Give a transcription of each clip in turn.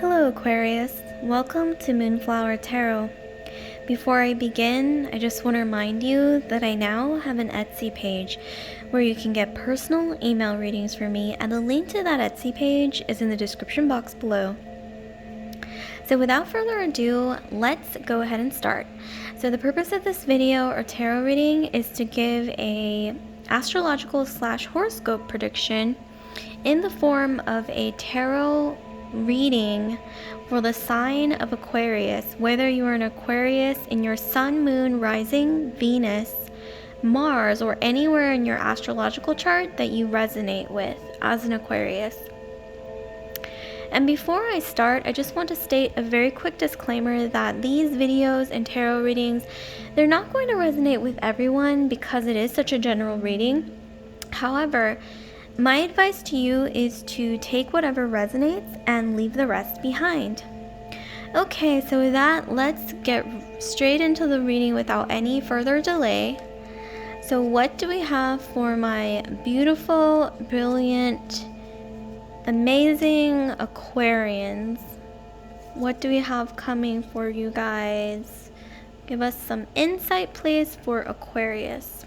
Hello Aquarius, welcome to Moonflower Tarot. Before I begin, I just want to remind you that I now have an Etsy page where you can get personal email readings from me, and the link to that Etsy page is in the description box below. So without further ado, let's go ahead and start. So the purpose of this video or tarot reading is to give a astrological / horoscope prediction in the form of a tarot reading for the sign of Aquarius, whether you are an Aquarius in your sun, moon, rising, Venus, Mars, or anywhere in your astrological chart that you resonate with as an Aquarius. And before I start, I just want to state a very quick disclaimer that these videos and tarot readings, they're not going to resonate with everyone because it is such a general reading. However, my advice to you is to take whatever resonates and leave the rest behind. Okay, so with that, let's get straight into the reading without any further delay. So what do we have for my beautiful, brilliant, amazing Aquarians? What do we have coming for you guys? Give us some insight, please, for Aquarius.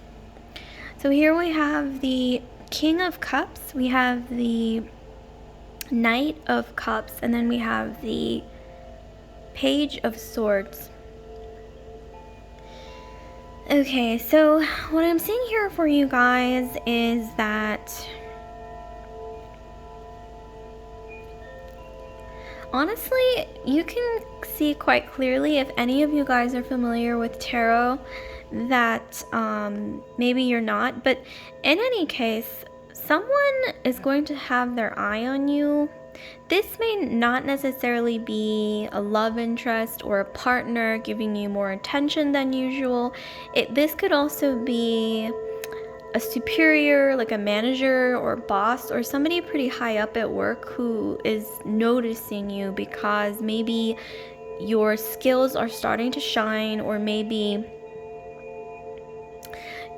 So here we have the King of Cups, we have the Knight of Cups, and then we have the Page of Swords. Okay, so what I'm seeing here for you guys is that honestly, you can see quite clearly, if any of you guys are familiar with tarot, that maybe you're not, but in any case, someone is going to have their eye on you. This may not necessarily be a love interest or a partner giving you more attention than usual. This could also be a superior, like a manager or boss, or somebody pretty high up at work who is noticing you because maybe your skills are starting to shine, or maybe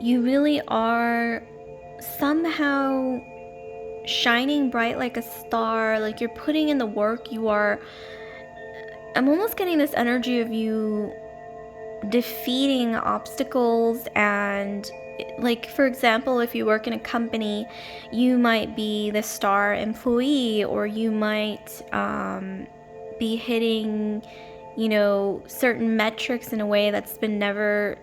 you really are somehow shining bright like a star, like you're putting in the work. I'm almost getting this energy of you defeating obstacles, and like, for example, if you work in a company, you might be the star employee, or you might be hitting certain metrics in a way that's never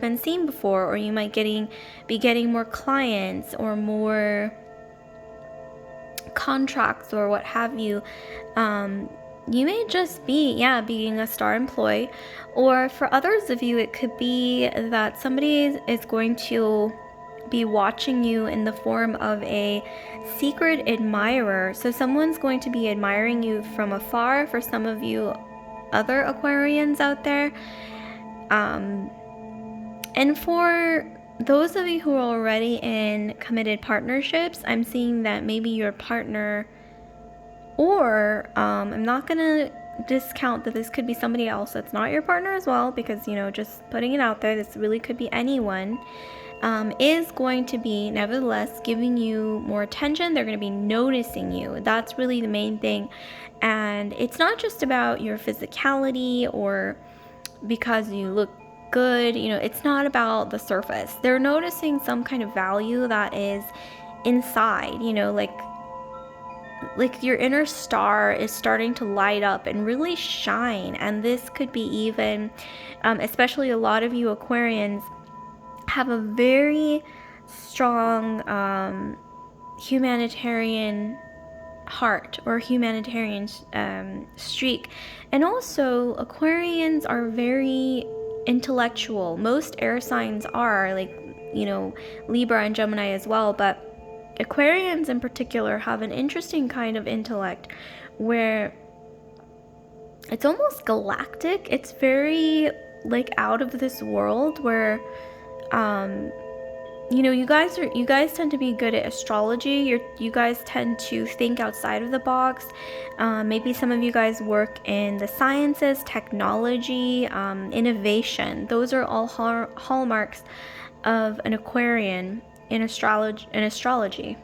been seen before, or you might be getting more clients or more contracts or what have you. You may just be being a star employee, or for others of you, it could be that somebody is going to be watching you in the form of a secret admirer. So someone's going to be admiring you from afar, for some of you other Aquarians out there, and for those of you who are already in committed partnerships, I'm seeing that maybe your partner, or I'm not gonna discount that this could be somebody else that's not your partner as well, because just putting it out there, this really could be anyone, is going to be nevertheless giving you more attention. They're going to be noticing you. That's really the main thing. And it's not just about your physicality or because you look good, it's not about the surface. They're noticing some kind of value that is inside, like your inner star is starting to light up and really shine. And this could be even, especially a lot of you Aquarians have a very strong humanitarian heart or humanitarian streak. And also, Aquarians are very intellectual. Most air signs are, like Libra and Gemini as well, but Aquarians in particular have an interesting kind of intellect where it's almost galactic. It's very like out of this world, where you guys tend to be good at astrology. You guys tend to think outside of the box. Maybe some of you guys work in the sciences, technology, innovation. Those are all hallmarks of an Aquarian in astrology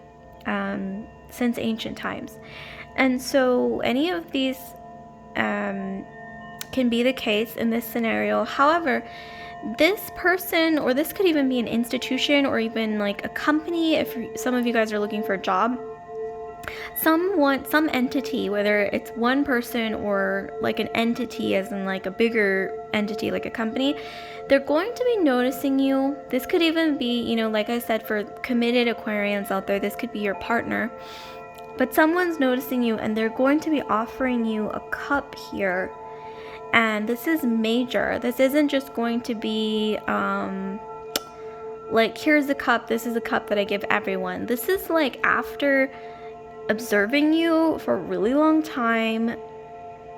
since ancient times. And so any of these can be the case in this scenario. However, this person, or this could even be an institution or even like a company, if some of you guys are looking for a job, some entity, whether it's one person or like an entity as in like a bigger entity like a company, they're going to be noticing you. This could even be, like I said, for committed Aquarians out there, this could be your partner. But someone's noticing you and they're going to be offering you a cup here. And this is major. This isn't just going to be like, here's a cup, this is a cup that I give everyone. This is like after observing you for a really long time,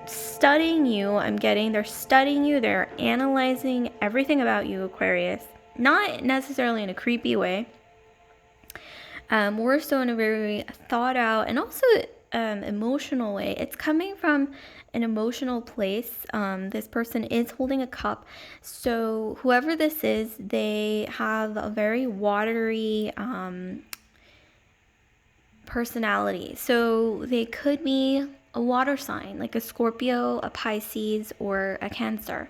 studying you. They're studying you, they're analyzing everything about you, Aquarius. Not necessarily in a creepy way. More so in a very thought out and also emotional way. It's coming from an emotional place. This person is holding a cup. So whoever this is, they have a very watery personality. So they could be a water sign, like a Scorpio, a Pisces, or a Cancer.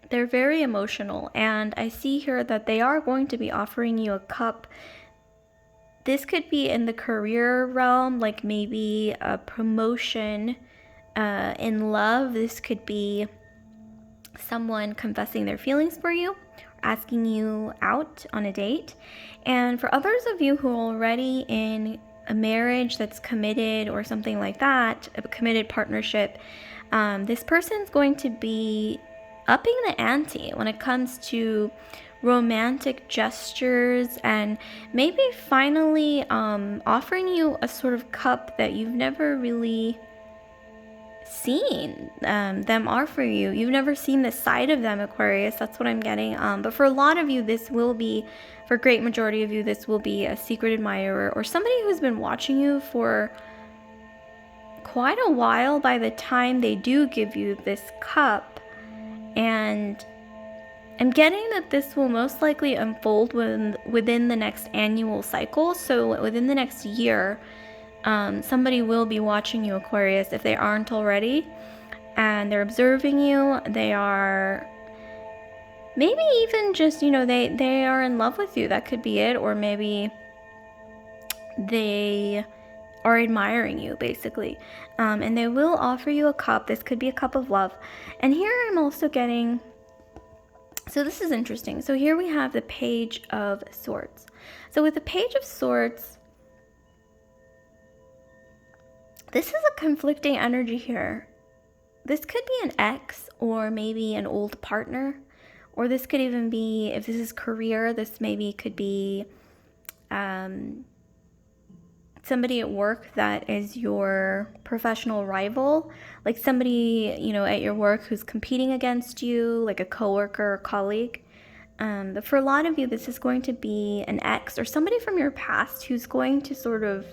They're very emotional, and I see here that they are going to be offering you a cup. This could be in the career realm, like maybe a promotion. In love, this could be someone confessing their feelings for you, asking you out on a date. And for others of you who are already in a marriage that's committed or something like that, a committed partnership, this person's going to be upping the ante when it comes to romantic gestures and maybe finally offering you a sort of cup that you've never really seen them offer you. You've never seen the side of them, Aquarius. That's what I'm getting. But for a lot of you, this will be, for a great majority of you, this will be a secret admirer or somebody who's been watching you for quite a while by the time they do give you this cup. And I'm getting that this will most likely unfold within the next annual cycle. So within the next year, somebody will be watching you, Aquarius, if they aren't already. And they're observing you. They are maybe even just, they are in love with you. That could be it. Or maybe they are admiring you, basically. And they will offer you a cup. This could be a cup of love. And here I'm also getting, so this is interesting. So here we have the Page of Swords. So with the Page of Swords, this is a conflicting energy here. This could be an ex or maybe an old partner. Or this could even be, if this is career, this maybe could be somebody at work that is your professional rival, like somebody, at your work who's competing against you, like a coworker or colleague. But for a lot of you, this is going to be an ex or somebody from your past who's going to sort of,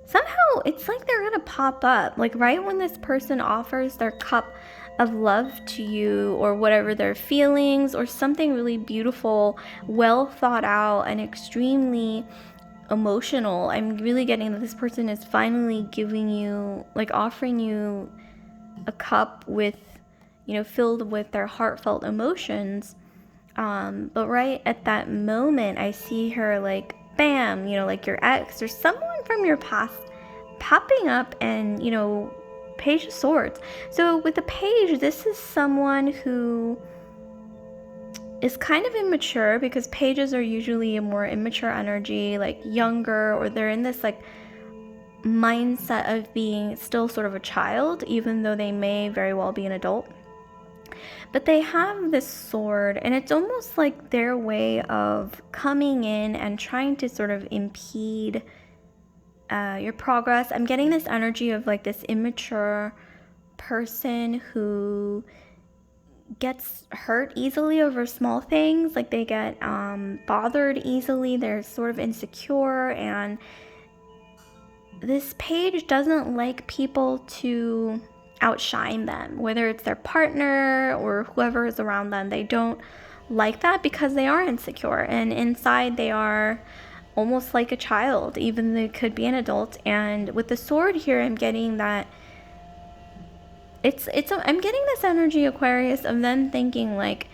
somehow, it's like they're going to pop up, like right when this person offers their cup of love to you or whatever their feelings or something really beautiful, well thought out and extremely emotional. I'm really getting that this person is finally giving you, like offering you a cup with, filled with their heartfelt emotions. But right at that moment, I see her like, bam, like your ex or someone from your past popping up and, Page of Swords. So with the Page, this is someone who is kind of immature, because pages are usually a more immature energy, like younger, or they're in this like mindset of being still sort of a child, even though they may very well be an adult. But they have this sword, and it's almost like their way of coming in and trying to sort of impede your progress. I'm getting this energy of like this immature person who gets hurt easily over small things, like they get bothered easily, they're sort of insecure, and this Page doesn't like people to outshine them, whether it's their partner or whoever is around them. They don't like that because they are insecure, and inside they are almost like a child, even though it could be an adult. And with the sword here, I'm getting that I'm getting this energy, Aquarius, of them thinking like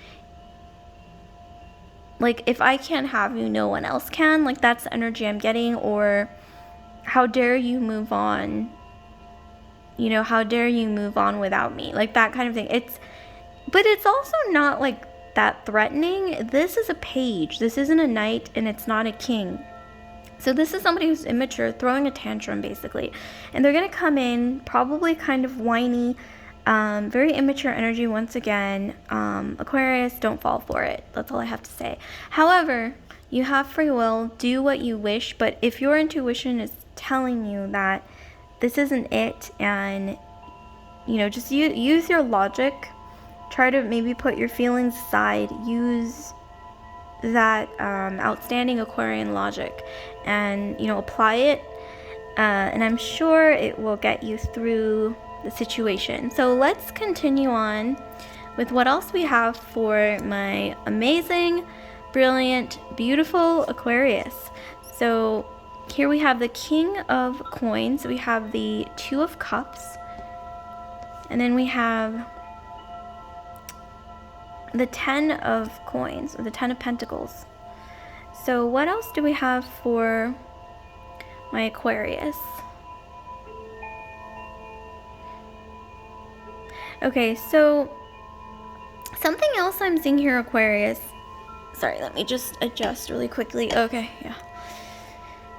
if I can't have you, no one else can. Like, that's the energy I'm getting. Or how dare you move on, you know, how dare you move on without me, like that kind of thing. But it's also not like that threatening. This is a page, this isn't a knight, and it's not a king. So this is somebody who's immature, throwing a tantrum basically, and they're gonna come in probably kind of whiny, very immature energy once again. Aquarius, don't fall for it. That's all I have to say. However, you have free will, do what you wish, but if your intuition is telling you that this isn't it, and you know, just use your logic, try to maybe put your feelings aside, use that outstanding Aquarian logic, and you know, apply it, and I'm sure it will get you through the situation. So let's continue on with what else we have for my amazing, brilliant, beautiful Aquarius. So here we have the King of Coins, we have the Two of Cups, and then we have the 10 of Coins, or the 10 of Pentacles. So what else do we have for my Aquarius? Okay, so something else I'm seeing here, Aquarius. Sorry, let me just adjust really quickly. Okay, yeah.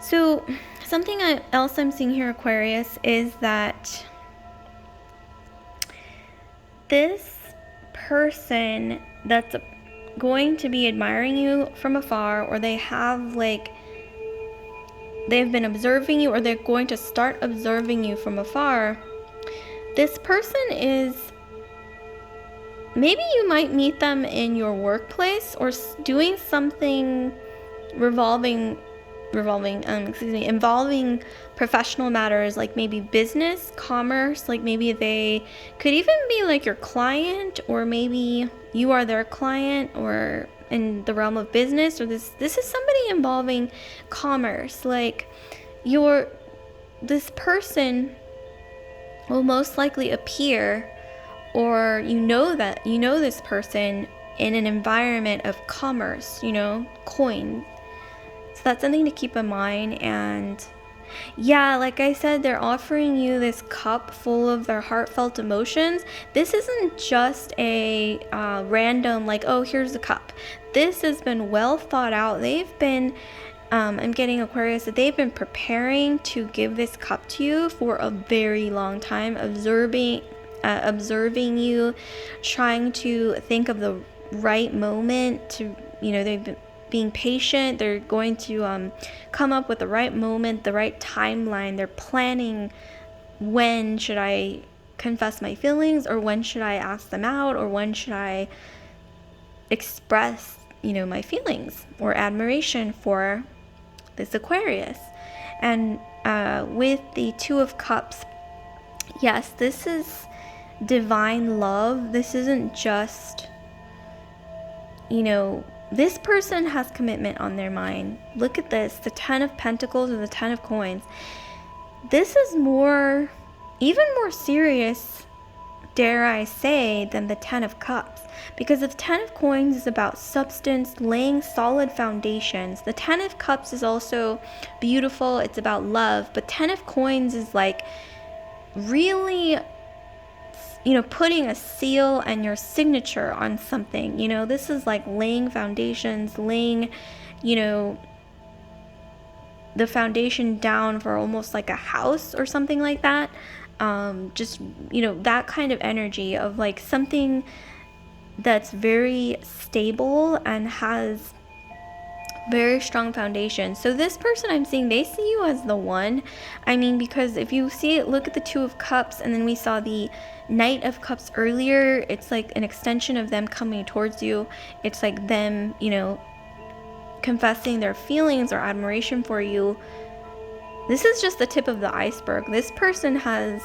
So something else I'm seeing here, Aquarius, is that this person that's going to be admiring you from afar, or they've been observing you, or they're going to start observing you from afar, this person is, maybe you might meet them in your workplace, or doing something involving professional matters, like maybe business, commerce, like maybe they could even be like your client, or maybe you are their client, or in the realm of business, or this is somebody involving commerce. Like this person will most likely appear, or you know this person in an environment of commerce, you know, coin. So that's something to keep in mind. And yeah, like I said, they're offering you this cup full of their heartfelt emotions. This isn't just a random, like, oh, here's the cup. This has been well thought out. They've been, I'm getting, Aquarius, that they've been preparing to give this cup to you for a very long time, observing you, trying to think of the right moment to, you know, they've been being patient. They're going to come up with the right moment, the right timeline. They're planning, when should I confess my feelings, or when should I ask them out, or when should I express, you know, my feelings or admiration for this Aquarius. And with the Two of Cups, yes, this is divine love. This isn't just, you know, this person has commitment on their mind. Look at this, the 10 of Pentacles or the 10 of Coins. This is more, even more serious, dare I say, than the 10 of Cups. Because the 10 of Coins is about substance, laying solid foundations. The 10 of Cups is also beautiful, it's about love. But 10 of Coins is like really, you know, putting a seal and your signature on something. You know, this is like laying foundations, laying, you know, the foundation down for almost like a house or something like that. Just, you know, that kind of energy of like something that's very stable and has very strong foundation. So this person I'm seeing, they see you as the one. I mean, because if you see it, look at the Two of Cups, and then we saw the Knight of Cups earlier. It's like an extension of them coming towards you. It's like them, you know, confessing their feelings or admiration for you. This is just the tip of the iceberg. This person has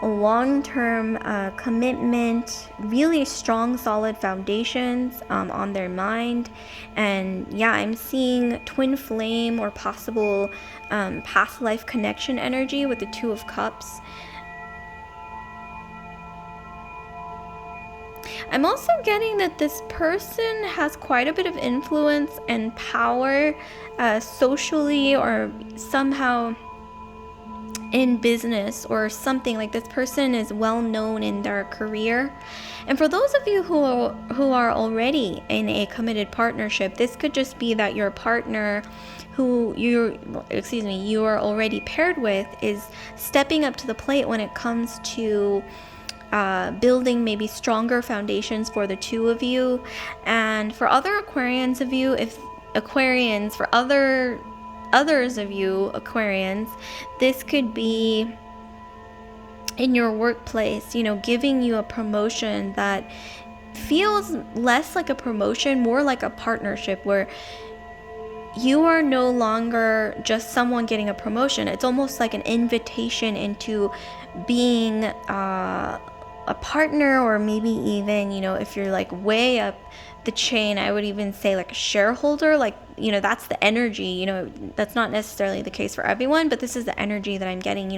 long-term commitment, really strong, solid foundations on their mind. And yeah, I'm seeing twin flame or possible past life connection energy with the Two of Cups. I'm also getting that this person has quite a bit of influence and power socially or somehow in business or something. Like this person is well known in their career. And for those of you who are already in a committed partnership, this could just be that your partner who you are already paired with is stepping up to the plate when it comes to building maybe stronger foundations for the two of you. And for other Aquarians of you, for others of you Aquarians, this could be in your workplace, giving you a promotion that feels less like a promotion, more like a partnership where you are no longer just someone getting a promotion. It's almost like an invitation into being a partner, or maybe even, if you're like way up the chain, I would even say like a shareholder. Like, that's the energy. That's not necessarily the case for everyone, but this is the energy that I'm getting.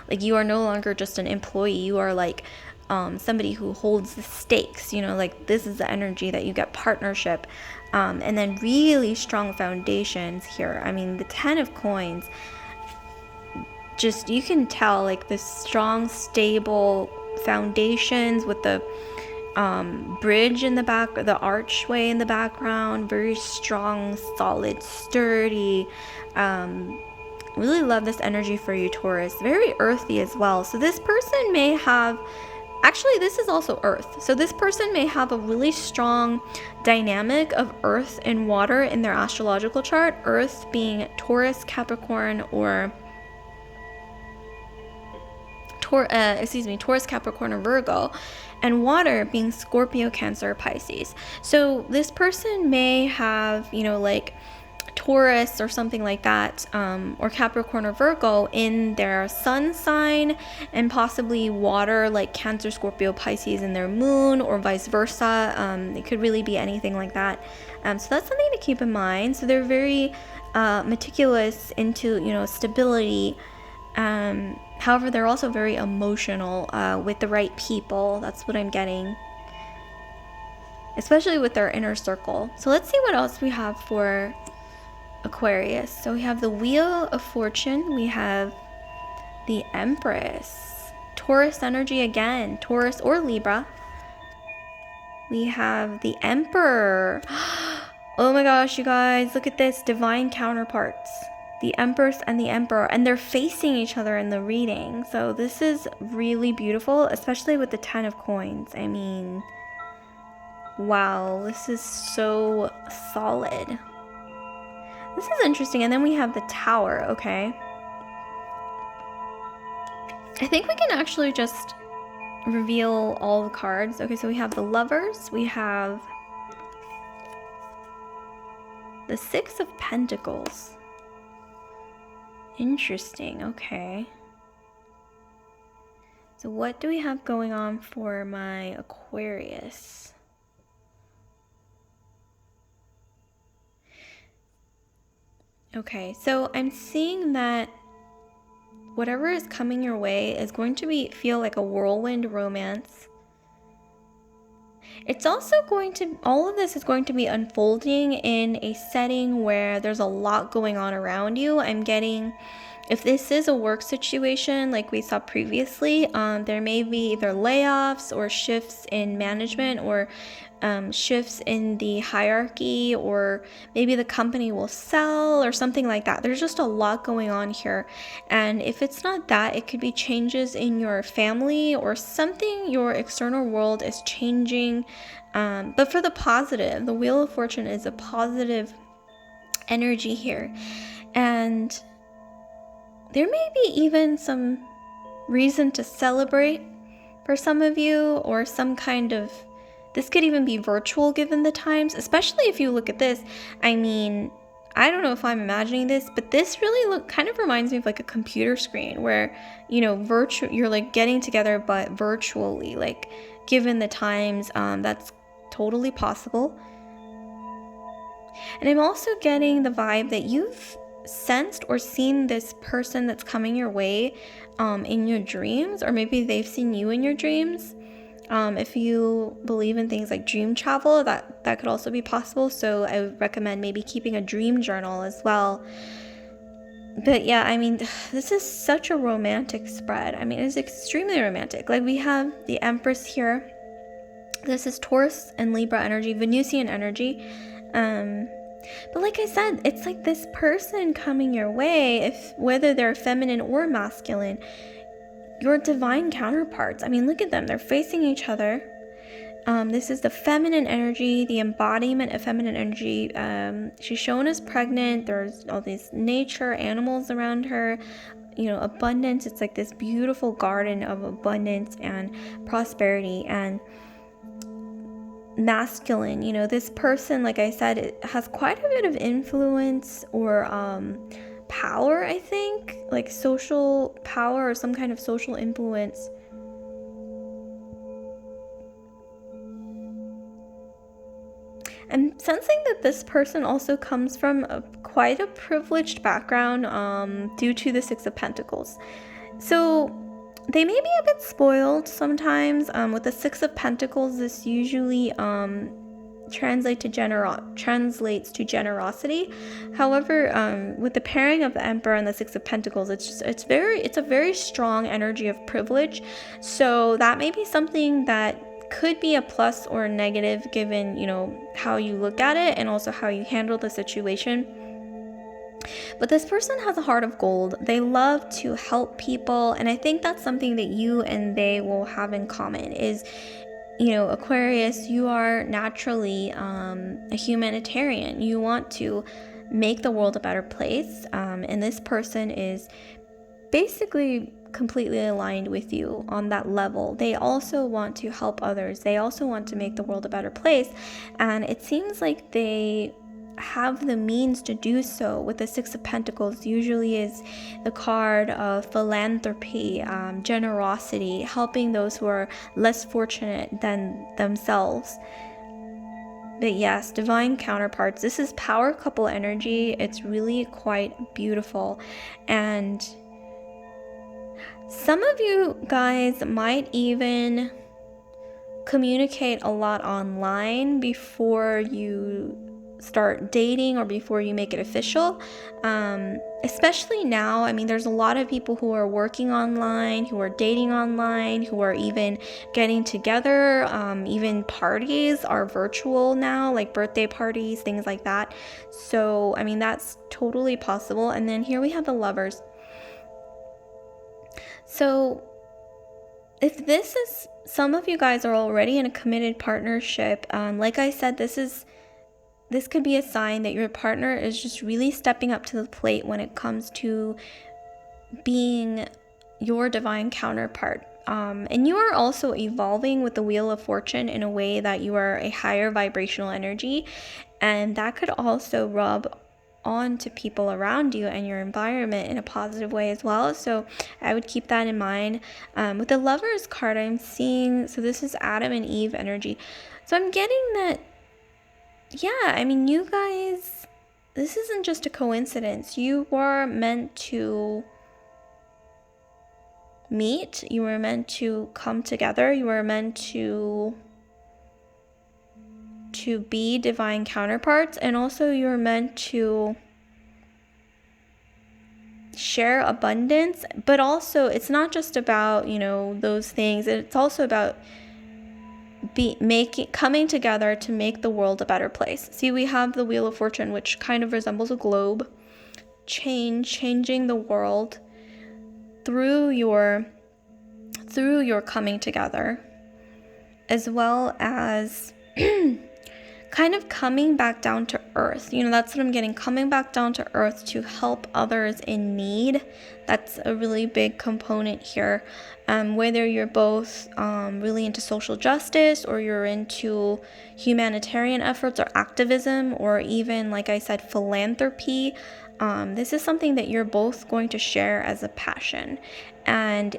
Like you are no longer just an employee. You are like somebody who holds the stakes. Like this is the energy that you get, partnership. And then really strong foundations here. I mean, the 10 of coins, just, you can tell like the strong, stable foundations with the bridge in the back, the archway in the background, very strong, solid, sturdy. Really love this energy for you, Taurus. Very earthy as well. So this person may have, actually this is also earth, so this person may have a really strong dynamic of earth and water in their astrological chart. Earth being Taurus, Capricorn, or Taurus, Capricorn, or Virgo, and water being Scorpio, Cancer, Pisces. So this person may have, like Taurus or something like that, or Capricorn or Virgo in their sun sign, and possibly water like Cancer, Scorpio, Pisces in their moon, or vice versa. It could really be anything like that. So that's something to keep in mind. So they're very meticulous into, stability. However, they're also very emotional with the right people. That's what I'm getting, especially with their inner circle. So let's see what else we have for Aquarius. So we have the Wheel of Fortune. We have the Empress. Taurus energy again. Taurus or Libra. We have the Emperor. Oh my gosh, you guys, look at this. Divine counterparts. The Empress and the Emperor, and they're facing each other in the reading. So this is really beautiful, especially with the 10 of coins. I mean, wow, this is so solid. This is interesting. And then we have the Tower. Okay, I think we can actually just reveal all the cards. Okay, so we have the Lovers, we have the Six of Pentacles. Interesting. Okay. So what do we have going on for my Aquarius? Okay, so I'm seeing that whatever is coming your way is going to feel like a whirlwind romance. It's also all of this is going to be unfolding in a setting where there's a lot going on around you. I'm getting, if this is a work situation like we saw previously, there may be either layoffs or shifts in management, or shifts in the hierarchy, or maybe the company will sell or something like that. There's just a lot going on here. And if it's not that, it could be changes in your family or something. Your external world is changing, but for the positive. The Wheel of Fortune is a positive energy here, and there may be even some reason to celebrate for some of you, or some kind of, this could even be virtual given the times, especially if you look at this. I mean, I don't know if I'm imagining this, but this really kind of reminds me of like a computer screen where, you're like getting together, but virtually, like given the times, that's totally possible. And I'm also getting the vibe that you've sensed or seen this person that's coming your way in your dreams, or maybe they've seen you in your dreams. If you believe in things like dream travel, that could also be possible. So I would recommend maybe keeping a dream journal as well. But yeah, I mean, this is such a romantic spread. I mean, it's extremely romantic. Like, we have the Empress here. This is Taurus and Libra energy, Venusian energy. But like I said, it's like this person coming your way, whether they're feminine or masculine, your divine counterparts. I mean, look at them. They're facing each other. This is the feminine energy, the embodiment of feminine energy. She's shown as pregnant. There's all these nature animals around her, abundance. It's like this beautiful garden of abundance and prosperity. And masculine, this person, like I said, it has quite a bit of influence or power, I think, like social power or some kind of social influence. I'm sensing that this person also comes from quite a privileged background due to the Six of Pentacles. So they may be a bit spoiled sometimes. With the Six of Pentacles, this usually translates to generosity. However, with the pairing of the Emperor and the Six of Pentacles, it's a very strong energy of privilege. So that may be something that could be a plus or a negative given, how you look at it and also how you handle the situation. But this person has a heart of gold. They love to help people, and I think that's something that you and they will have in common is, Aquarius, you are naturally a humanitarian. You want to make the world a better place, and this person is basically completely aligned with you on that level. They also want to help others. They also want to make the world a better place, and it seems like they have the means to do so. With the Six of Pentacles usually is the card of philanthropy, generosity, helping those who are less fortunate than themselves. But yes, divine counterparts. This is power couple energy. It's really quite beautiful. And some of you guys might even communicate a lot online before you start dating or before you make it official, especially now. I mean, there's a lot of people who are working online, who are dating online, who are even getting together. Even parties are virtual now, like birthday parties, things like that. So I mean, that's totally possible. And then here we have the Lovers. So if this is, some of you guys are already in a committed partnership, like I said, this could be a sign that your partner is just really stepping up to the plate when it comes to being your divine counterpart. And you are also evolving with the Wheel of Fortune in a way that you are a higher vibrational energy, and that could also rub on to people around you and your environment in a positive way as well. So I would keep that in mind. With the Lovers card, I'm seeing, so this is Adam and Eve energy. So I'm getting that, yeah, I mean, you guys, this isn't just a coincidence. You were meant to meet. You were meant to come together. You were meant to be divine counterparts, and also you're meant to share abundance. But also, it's not just about, those things. It's also about coming together to make the world a better place. See, we have the Wheel of Fortune, which kind of resembles a globe, changing the world through your coming together, as well as kind of coming back down to earth. That's what I'm getting. Coming back down to earth to help others in need. That's a really big component here. Whether you're both really into social justice, or you're into humanitarian efforts or activism, or even, like I said, philanthropy, this is something that you're both going to share as a passion. And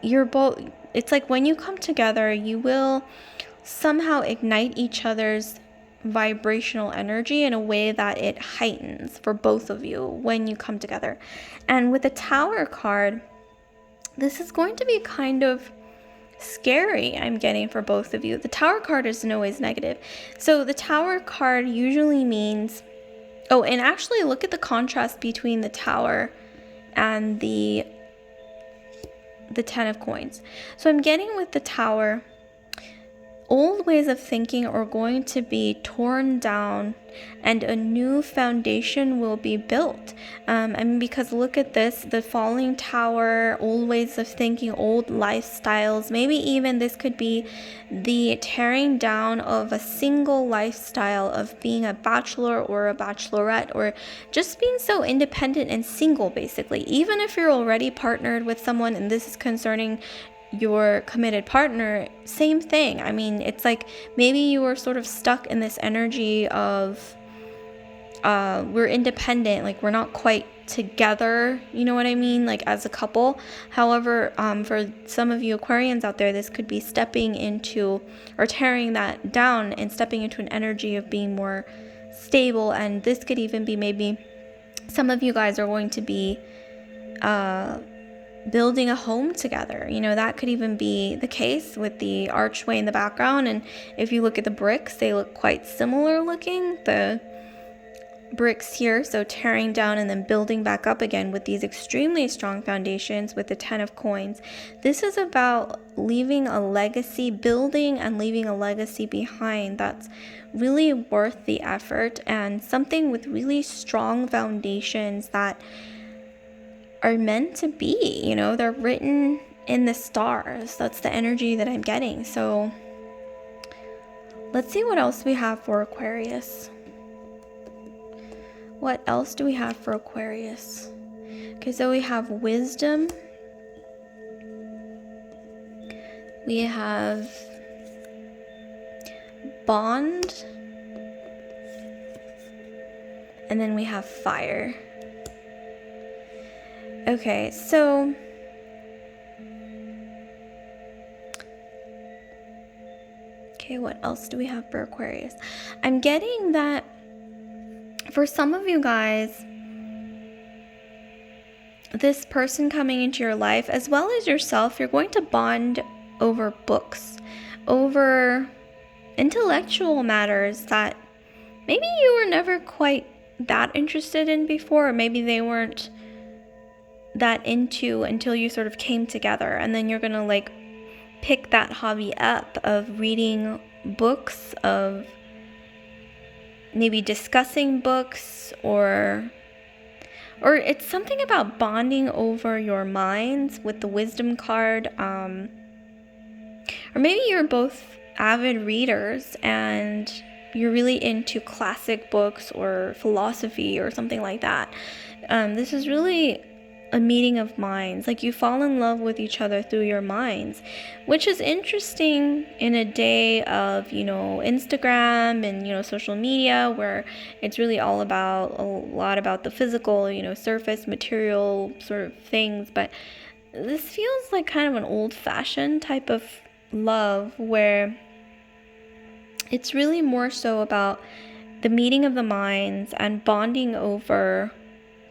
it's like when you come together, you will somehow ignite each other's vibrational energy in a way that it heightens for both of you when you come together. And with the Tower card, this is going to be kind of scary, I'm getting, for both of you. The Tower card isn't always negative. So the Tower card usually means, and actually look at the contrast between the Tower and the Ten of Coins. So I'm getting with the Tower, old ways of thinking are going to be torn down and a new foundation will be built. Because look at this, the falling tower, old ways of thinking, old lifestyles. Maybe even this could be the tearing down of a single lifestyle of being a bachelor or a bachelorette, or just being so independent and single, basically. Even if you're already partnered with someone and this is concerning your committed partner, same thing. It's like maybe you were sort of stuck in this energy of we're independent, like we're not quite together, you know what I mean, like as a couple. However, for some of you Aquarians out there, this could be stepping into or tearing that down and stepping into an energy of being more stable. And this could even be, maybe some of you guys are going to be building a home together. That could even be the case with the archway in the background. And if you look at the bricks, they look quite similar looking, the bricks here. So tearing down and then building back up again with these extremely strong foundations with the Ten of Coins. This is about leaving a legacy, building and leaving a legacy behind that's really worth the effort, and something with really strong foundations that are meant to be. They're written in the stars. That's the energy that I'm getting. So let's see what else we have for Aquarius. What else do we have for Aquarius? Okay, so we have wisdom. We have bond. And then we have fire. Okay, so what else do we have for Aquarius? I'm getting that for some of you guys, this person coming into your life, as well as yourself, you're going to bond over books, over intellectual matters that maybe you were never quite that interested in before, or maybe they weren't that into until you sort of came together. And then you're gonna like pick that hobby up of reading books, of maybe discussing books, or it's something about bonding over your minds with the wisdom card. Or maybe you're both avid readers and you're really into classic books or philosophy or something like that. This is really a meeting of minds, like you fall in love with each other through your minds, which is interesting in a day of, Instagram and, social media, where it's really all about, a lot about the physical, surface material sort of things. But this feels like kind of an old-fashioned type of love, where it's really more so about the meeting of the minds and bonding over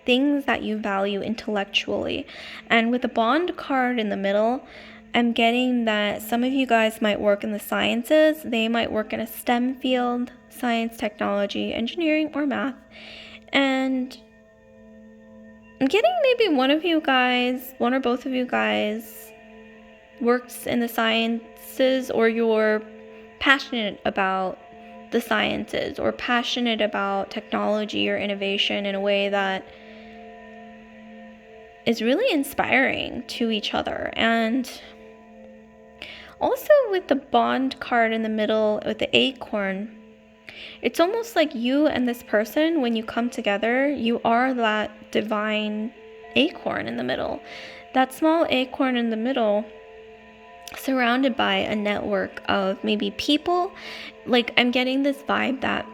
things that you value intellectually. And with the bond card in the middle, I'm getting that some of you guys might work in the sciences. They might work in a STEM field, science, technology, engineering, or math. And I'm getting maybe one or both of you guys works in the sciences, or you're passionate about the sciences, or passionate about technology or innovation in a way that is really inspiring to each other. And also with the bond card in the middle with the acorn, It's almost like you and this person, when you come together, you are that divine acorn in the middle. That small acorn in the middle, surrounded by a network of maybe people. Like, I'm getting this vibe that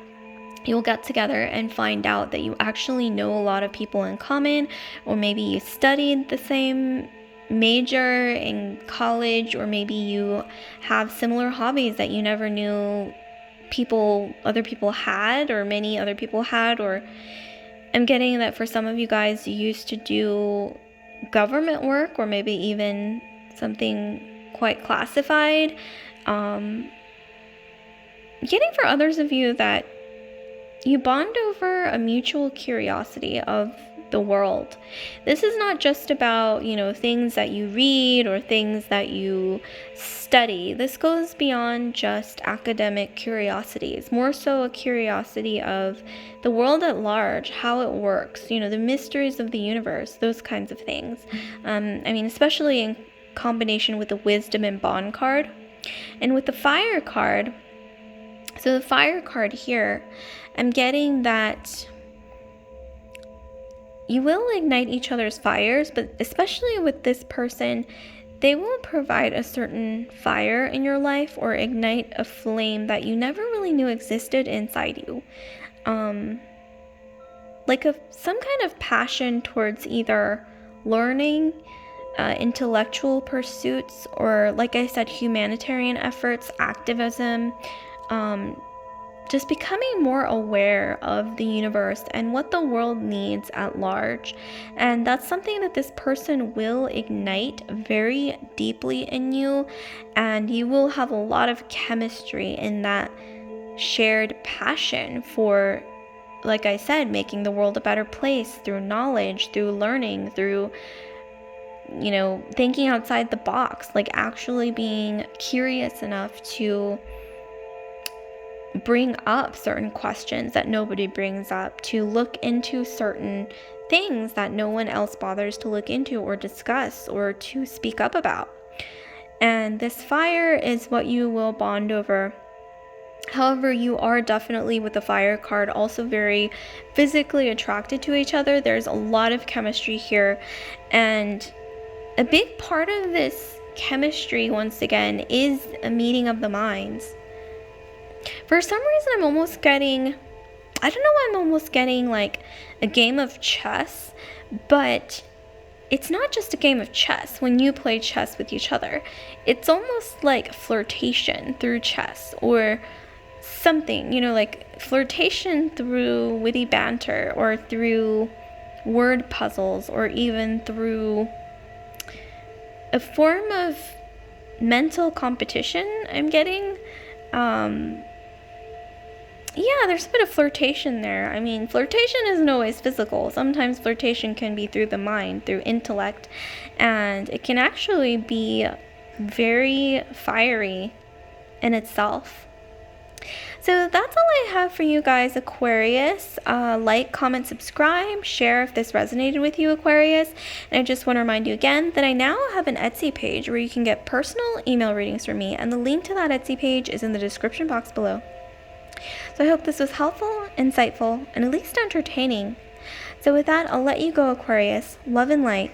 you'll get together and find out that you actually know a lot of people in common, or maybe you studied the same major in college, or maybe you have similar hobbies that you never knew other people had, or many other people had. Or I'm getting that for some of you guys, you used to do government work, or maybe even something quite classified. Getting for others of you that you bond over a mutual curiosity of the world. This is not just about, things that you read or things that you study. This goes beyond just academic curiosity. It's more so a curiosity of the world at large, how it works, the mysteries of the universe, those kinds of things. Especially in combination with the wisdom and bond card. And with the fire card, so the fire card here, I'm getting that you will ignite each other's fires, but especially with this person, they will provide a certain fire in your life or ignite a flame that you never really knew existed inside you. Like some kind of passion towards either learning, intellectual pursuits, or, like I said, humanitarian efforts, activism, just becoming more aware of the universe and what the world needs at large. And that's something that this person will ignite very deeply in you, and you will have a lot of chemistry in that shared passion for, like I said, making the world a better place through knowledge, through learning, through thinking outside the box, like actually being curious enough to bring up certain questions that nobody brings up, to look into certain things that no one else bothers to look into or discuss or to speak up about. And this fire is what you will bond over. However, you are definitely, with the fire card, also very physically attracted to each other. There's a lot of chemistry here, and a big part of this chemistry, once again, is a meeting of the minds. For some reason, I'm almost getting like a game of chess, but it's not just a game of chess when you play chess with each other. It's almost like flirtation through chess, or something, like flirtation through witty banter, or through word puzzles, or even through a form of mental competition. I'm getting, there's a bit of flirtation there. Flirtation isn't always physical. Sometimes flirtation can be through the mind, through intellect, and it can actually be very fiery in itself. So that's all I have for you guys, Aquarius. Like, comment, subscribe, share if this resonated with you, Aquarius. And I just want to remind you again that I now have an Etsy page where you can get personal email readings from me, and the link to that Etsy page is in the description box below. So I hope this was helpful, insightful, and at least entertaining. So with that, I'll let you go, Aquarius. Love and light.